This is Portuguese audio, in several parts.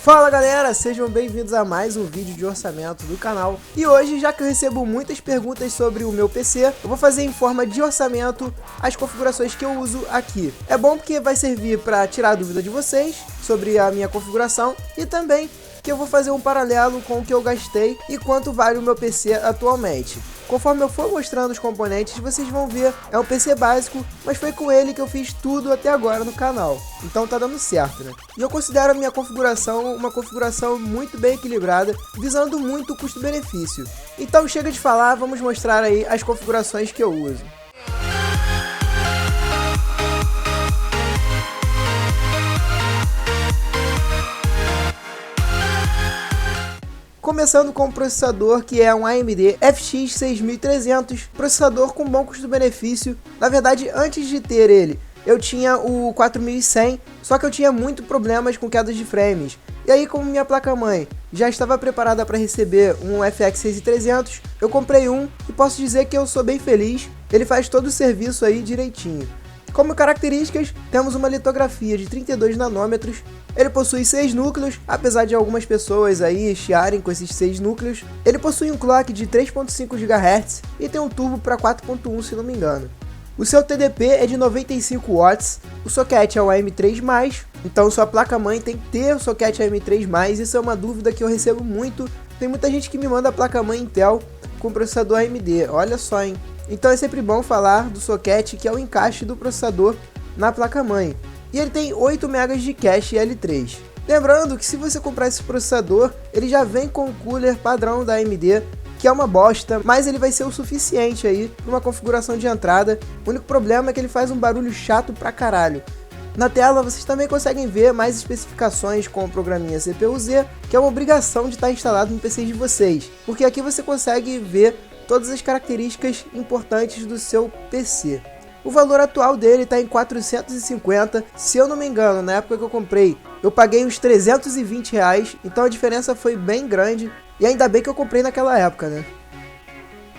Fala galera, sejam bem-vindos a mais um vídeo de orçamento do canal. E hoje, já que eu recebo muitas perguntas sobre o meu PC, eu vou fazer em forma de orçamento as configurações que eu uso aqui. É bom porque vai servir para tirar a dúvida de vocês sobre a minha configuração e também que eu vou fazer um paralelo com o que eu gastei e quanto vale o meu PC atualmente. Conforme eu for mostrando os componentes, vocês vão ver, é um PC básico, mas foi com ele que eu fiz tudo até agora no canal. Então tá dando certo, né? E eu considero a minha configuração uma configuração muito bem equilibrada, visando muito o custo-benefício. Então chega de falar, vamos mostrar aí as configurações que eu uso. Começando com o processador, que é um AMD FX 6300, processador com bom custo-benefício. Na verdade, antes de ter ele, eu tinha o 4100, só que eu tinha muito problemas com quedas de frames. E aí, como minha placa-mãe já estava preparada para receber um FX 6300, eu comprei um e posso dizer que eu sou bem feliz. Ele faz todo o serviço aí direitinho. Como características, temos uma litografia de 32 nanômetros. Ele possui 6 núcleos, apesar de algumas pessoas aí chiarem com esses 6 núcleos. Ele possui um clock de 3.5 GHz e tem um turbo para 4.1, se não me engano. O seu TDP é de 95 watts, o socket é o AM3+, então sua placa-mãe tem que ter o socket AM3+, isso é uma dúvida que eu recebo muito. Tem muita gente que me manda a placa-mãe Intel com processador AMD, olha só, hein. Então é sempre bom falar do socket, que é o encaixe do processador na placa-mãe. E ele tem 8 MB de cache L3. Lembrando que se você comprar esse processador, ele já vem com o cooler padrão da AMD, que é uma bosta, mas ele vai ser o suficiente aí para uma configuração de entrada. O único problema é que ele faz um barulho chato pra caralho. Na tela vocês também conseguem ver mais especificações com o programinha CPU-Z, que é uma obrigação de estar instalado no PC de vocês, porque aqui você consegue ver todas as características importantes do seu PC. O valor atual dele está em 450, se eu não me engano, na época que eu comprei, eu paguei uns 320 reais, então a diferença foi bem grande, e ainda bem que eu comprei naquela época, né?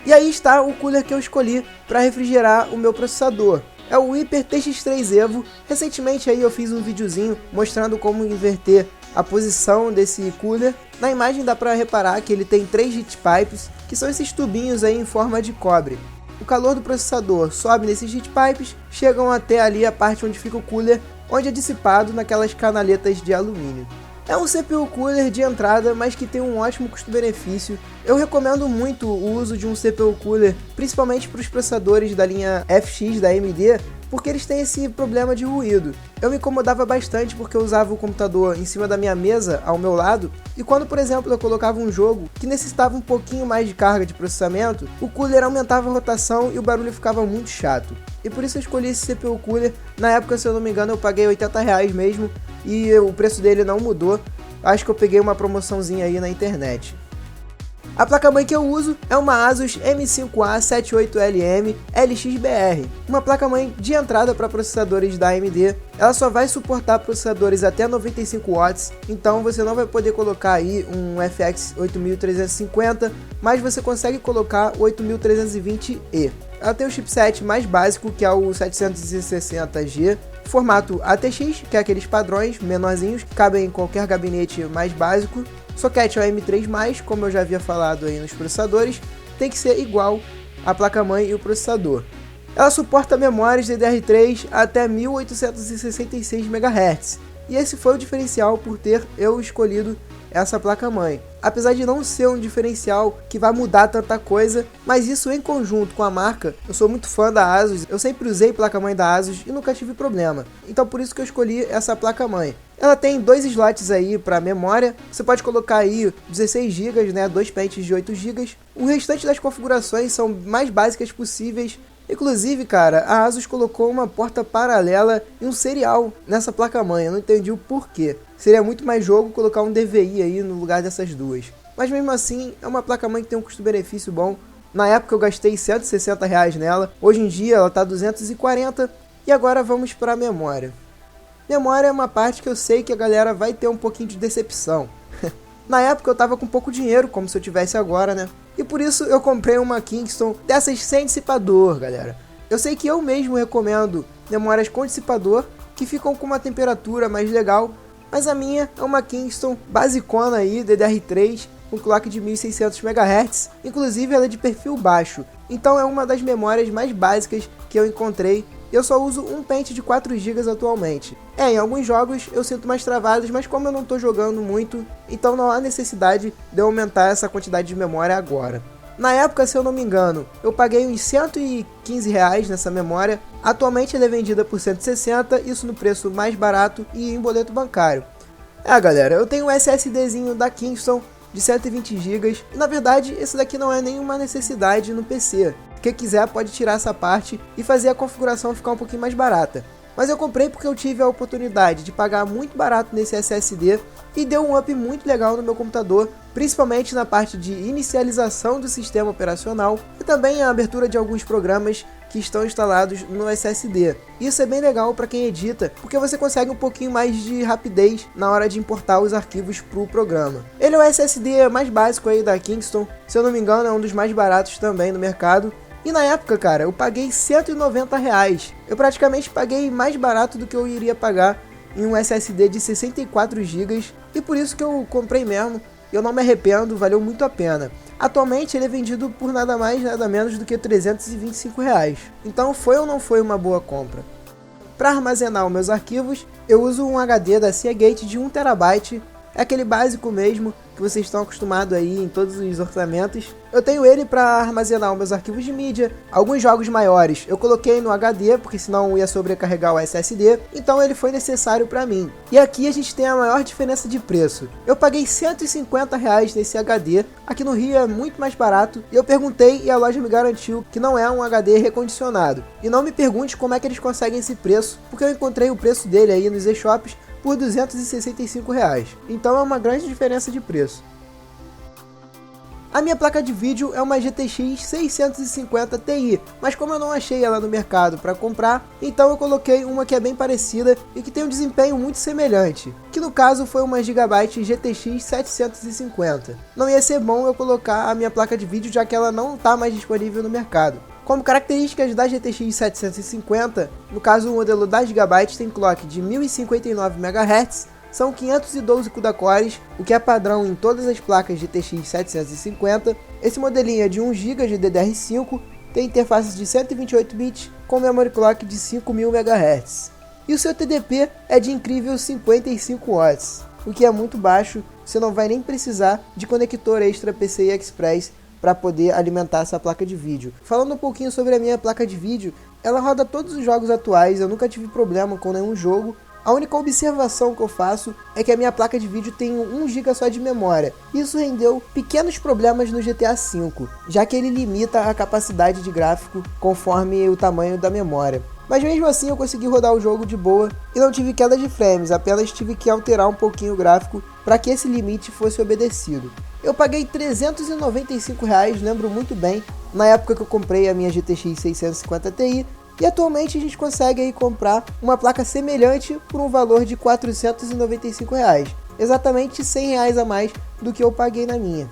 E aí está o cooler que eu escolhi para refrigerar o meu processador. É o Hyper TX3 Evo. Recentemente aí eu fiz um videozinho mostrando como inverter a posição desse cooler. Na imagem dá para reparar que ele tem 3 heat pipes, que são esses tubinhos aí em forma de cobre. O calor do processador sobe nesses heat pipes, chegam até ali a parte onde fica o cooler, onde é dissipado naquelas canaletas de alumínio. É um CPU cooler de entrada, mas que tem um ótimo custo-benefício. Eu recomendo muito o uso de um CPU cooler, principalmente para os processadores da linha FX da AMD, porque eles têm esse problema de ruído. Eu me incomodava bastante porque eu usava o computador em cima da minha mesa, ao meu lado, e quando, por exemplo, eu colocava um jogo que necessitava um pouquinho mais de carga de processamento, o cooler aumentava a rotação e o barulho ficava muito chato. E por isso eu escolhi esse CPU cooler. Na época, se eu não me engano, eu paguei 80 reais mesmo, e o preço dele não mudou. Acho que eu peguei uma promoçãozinha aí na internet. A placa-mãe que eu uso é uma Asus M5A78LM LXBR, uma placa-mãe de entrada para processadores da AMD. Ela só vai suportar processadores até 95 watts, então você não vai poder colocar aí um FX 8350, mas você consegue colocar o 8320E. Ela tem o chipset mais básico, que é o 760G, formato ATX, que é aqueles padrões menorzinhos que cabem em qualquer gabinete mais básico. Socket é o M3+, como eu já havia falado aí nos processadores, tem que ser igual a placa-mãe e o processador. Ela suporta memórias DDR3 até 1866 MHz, e esse foi o diferencial por ter eu escolhido essa placa-mãe. Apesar de não ser um diferencial que vai mudar tanta coisa, mas isso em conjunto com a marca, eu sou muito fã da Asus, eu sempre usei placa-mãe da Asus e nunca tive problema. Então por isso que eu escolhi essa placa-mãe. Ela tem 2 slots aí para memória, você pode colocar aí 16 GB, né, 2 pentes de 8 GB. O restante das configurações são mais básicas possíveis. Inclusive, cara, a Asus colocou uma porta paralela e um serial nessa placa-mãe, eu não entendi o porquê. Seria muito mais jogo colocar um DVI aí no lugar dessas duas. Mas mesmo assim, é uma placa-mãe que tem um custo-benefício bom. Na época eu gastei 160 reais nela, hoje em dia ela tá 240. E agora vamos para a memória. Memória é uma parte que eu sei que a galera vai ter um pouquinho de decepção. Na época eu tava com pouco dinheiro, como se eu tivesse agora, né? E por isso eu comprei uma Kingston dessas sem dissipador, galera. Eu sei que eu mesmo recomendo memórias com dissipador, que ficam com uma temperatura mais legal, mas a minha é uma Kingston basicona aí, DDR3, com clock de 1600 MHz, inclusive ela é de perfil baixo, então é uma das memórias mais básicas que eu encontrei. Eu só uso um pente de 4 GB atualmente. Em alguns jogos eu sinto mais travadas, mas como eu não estou jogando muito, então não há necessidade de eu aumentar essa quantidade de memória agora. Na época, se eu não me engano, eu paguei uns R$115 nessa memória. Atualmente ela é vendida por 160, isso no preço mais barato e em boleto bancário. Galera, eu tenho um SSDzinho da Kingston de 120 GB e na verdade esse daqui não é nenhuma necessidade no PC. Quem quiser pode tirar essa parte e fazer a configuração ficar um pouquinho mais barata. Mas eu comprei porque eu tive a oportunidade de pagar muito barato nesse SSD e deu um up muito legal no meu computador, principalmente na parte de inicialização do sistema operacional e também a abertura de alguns programas que estão instalados no SSD. Isso é bem legal para quem edita, porque você consegue um pouquinho mais de rapidez na hora de importar os arquivos para o programa. Ele é o SSD mais básico aí da Kingston, se eu não me engano é um dos mais baratos também no mercado. E na época, cara, eu paguei R$190. Eu praticamente paguei mais barato do que eu iria pagar em um SSD de 64 GB e por isso que eu comprei mesmo. Eu não me arrependo, valeu muito a pena. Atualmente ele é vendido por nada mais, nada menos do que R$325. Então foi ou não foi uma boa compra? Para armazenar os meus arquivos, eu uso um HD da Seagate de 1 TB. É aquele básico mesmo que vocês estão acostumados aí em todos os orçamentos. Eu tenho ele para armazenar os meus arquivos de mídia. Alguns jogos maiores eu coloquei no HD, porque senão ia sobrecarregar o SSD, então ele foi necessário para mim. E aqui a gente tem a maior diferença de preço. Eu paguei R$150 nesse HD, aqui no Rio é muito mais barato, e eu perguntei e a loja me garantiu que não é um HD recondicionado. E não me pergunte como é que eles conseguem esse preço, porque eu encontrei o preço dele aí nos e-shops por R$265. Então é uma grande diferença de preço. A minha placa de vídeo é uma GTX 650 Ti, mas como eu não achei ela no mercado para comprar, então eu coloquei uma que é bem parecida e que tem um desempenho muito semelhante, que no caso foi uma Gigabyte GTX 750. Não ia ser bom eu colocar a minha placa de vídeo, já que ela não está mais disponível no mercado. Como características da GTX 750, no caso o modelo da Gigabyte tem clock de 1059 MHz, são 512 CUDA-cores, o que é padrão em todas as placas GTX 750. Esse modelinho é de 1 GB de DDR5, tem interfaces de 128 bits com memory clock de 5000 MHz. E o seu TDP é de incrível 55 watts, o que é muito baixo, você não vai nem precisar de conector extra PCI Express para poder alimentar essa placa de vídeo. Falando um pouquinho sobre a minha placa de vídeo, ela roda todos os jogos atuais, eu nunca tive problema com nenhum jogo. A única observação que eu faço é que a minha placa de vídeo tem 1 GB só de memória. Isso rendeu pequenos problemas no GTA V, já que ele limita a capacidade de gráfico conforme o tamanho da memória. Mas mesmo assim eu consegui rodar o jogo de boa e não tive queda de frames, apenas tive que alterar um pouquinho o gráfico para que esse limite fosse obedecido. Eu paguei R$395, lembro muito bem, na época que eu comprei a minha GTX 650 Ti, e atualmente a gente consegue aí comprar uma placa semelhante por um valor de R$495, exatamente R$100 a mais do que eu paguei na minha.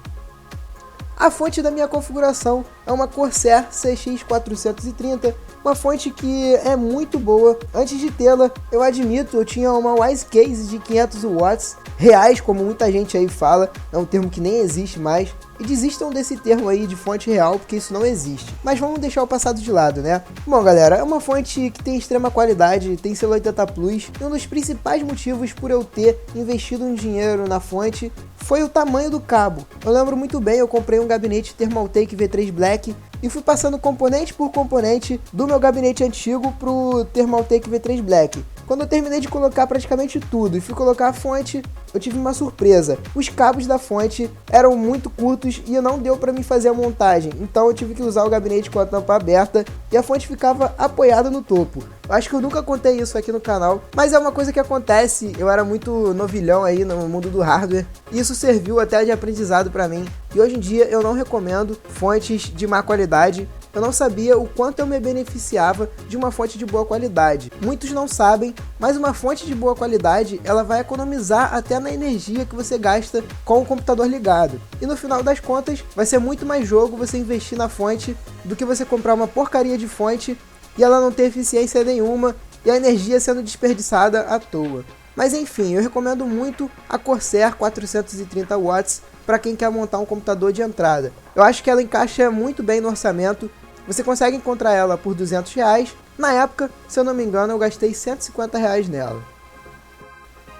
A fonte da minha configuração é uma Corsair CX430, uma fonte que é muito boa. Antes de tê-la, eu admito, eu tinha uma Wise Case de 500 watts, reais, como muita gente aí fala, é um termo que nem existe mais. E desistam desse termo aí de fonte real, porque isso não existe. Mas vamos deixar o passado de lado, né? Bom, galera, é uma fonte que tem extrema qualidade, tem selo 80 Plus, e um dos principais motivos por eu ter investido um dinheiro na fonte foi o tamanho do cabo. Eu lembro muito bem, eu comprei um gabinete Thermaltake V3 Black e fui passando componente por componente do meu gabinete antigo pro Thermaltake V3 Black. Quando eu terminei de colocar praticamente tudo e fui colocar a fonte, eu tive uma surpresa. Os cabos da fonte eram muito curtos e não deu para mim fazer a montagem, então eu tive que usar o gabinete com a tampa aberta e a fonte ficava apoiada no topo. Eu acho que eu nunca contei isso aqui no canal, mas é uma coisa que acontece. Eu era muito novilhão aí no mundo do hardware e isso serviu até de aprendizado para mim. E hoje em dia eu não recomendo fontes de má qualidade. Eu não sabia o quanto eu me beneficiava de uma fonte de boa qualidade. Muitos não sabem, mas uma fonte de boa qualidade, ela vai economizar até na energia que você gasta com o computador ligado. E no final das contas, vai ser muito mais jogo você investir na fonte do que você comprar uma porcaria de fonte e ela não ter eficiência nenhuma e a energia sendo desperdiçada à toa. Mas enfim, eu recomendo muito a Corsair 430 watts para quem quer montar um computador de entrada. Eu acho que ela encaixa muito bem no orçamento, você consegue encontrar ela por R$200, na época, se eu não me engano, eu gastei R$150 nela.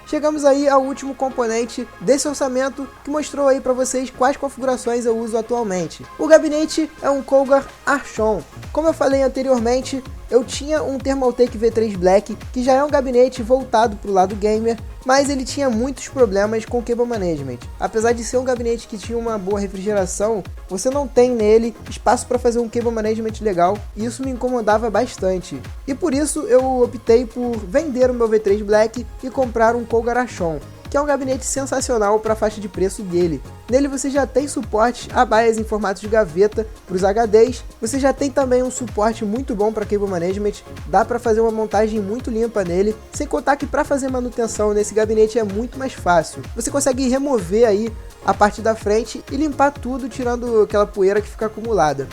Chegamos aí ao último componente desse orçamento que mostrou aí para vocês quais configurações eu uso atualmente. O gabinete é um Cougar Archon. Como eu falei anteriormente, eu tinha um Thermaltake V3 Black, que já é um gabinete voltado para o lado gamer, mas ele tinha muitos problemas com o cable management. Apesar de ser um gabinete que tinha uma boa refrigeração, você não tem nele espaço para fazer um cable management legal, e isso me incomodava bastante. E por isso eu optei por vender o meu V3 Black e comprar um Cougar Archon, que é um gabinete sensacional para a faixa de preço dele. Nele você já tem suporte a baias em formato de gaveta para os HDs, você já tem também um suporte muito bom para cable management, dá para fazer uma montagem muito limpa nele, sem contar que para fazer manutenção nesse gabinete é muito mais fácil. Você consegue remover aí a parte da frente e limpar tudo, tirando aquela poeira que fica acumulada.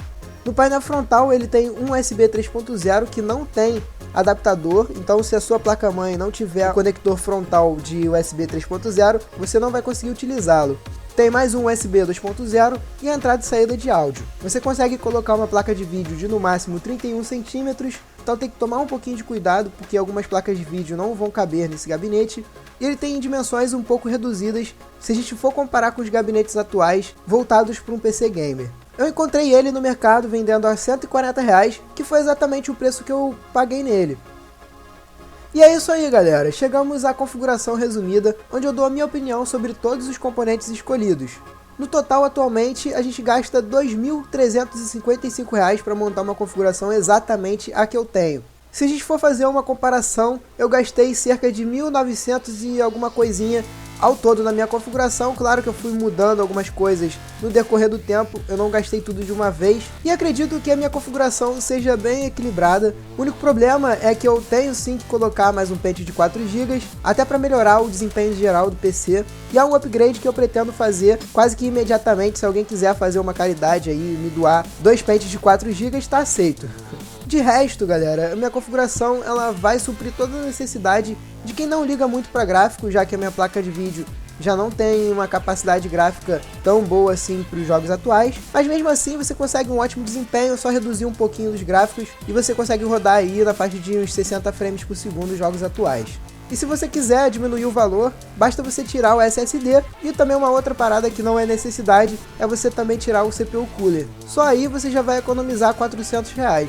No painel frontal ele tem um USB 3.0 que não tem adaptador, então se a sua placa-mãe não tiver conector frontal de USB 3.0, você não vai conseguir utilizá-lo. Tem mais um USB 2.0 e a entrada e saída de áudio. Você consegue colocar uma placa de vídeo de no máximo 31 cm, então tem que tomar um pouquinho de cuidado porque algumas placas de vídeo não vão caber nesse gabinete. E ele tem dimensões um pouco reduzidas se a gente for comparar com os gabinetes atuais voltados para um PC gamer. Eu encontrei ele no mercado vendendo a R$140, que foi exatamente o preço que eu paguei nele. E é isso aí, galera, chegamos à configuração resumida, onde eu dou a minha opinião sobre todos os componentes escolhidos. No total, atualmente, a gente gasta R$2.355 para montar uma configuração exatamente a que eu tenho. Se a gente for fazer uma comparação, eu gastei cerca de 1.900 e alguma coisinha ao todo na minha configuração. Claro que eu fui mudando algumas coisas no decorrer do tempo, eu não gastei tudo de uma vez, e acredito que a minha configuração seja bem equilibrada. O único problema é que eu tenho sim que colocar mais um pente de 4 GB, até para melhorar o desempenho geral do PC, e é um upgrade que eu pretendo fazer quase que imediatamente. Se alguém quiser fazer uma caridade aí e me doar 2 pentes de 4 GB, está aceito. De resto, galera, a minha configuração ela vai suprir toda a necessidade de quem não liga muito para gráfico, já que a minha placa de vídeo já não tem uma capacidade gráfica tão boa assim para os jogos atuais, mas mesmo assim você consegue um ótimo desempenho, só reduzir um pouquinho dos gráficos e você consegue rodar aí na faixa de uns 60 frames por segundo os jogos atuais. E se você quiser diminuir o valor, basta você tirar o SSD, e também uma outra parada que não é necessidade é você também tirar o CPU Cooler. Só aí você já vai economizar R$400.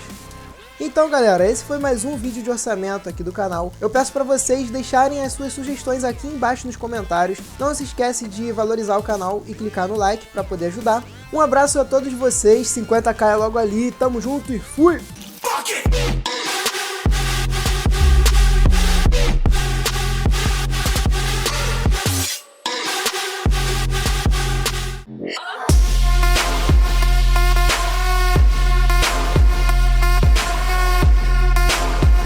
Então galera, esse foi mais um vídeo de orçamento aqui do canal. Eu peço para vocês deixarem as suas sugestões aqui embaixo nos comentários. Não se esquece de valorizar o canal e clicar no like para poder ajudar. Um abraço a todos vocês, 50k é logo ali, tamo junto e fui!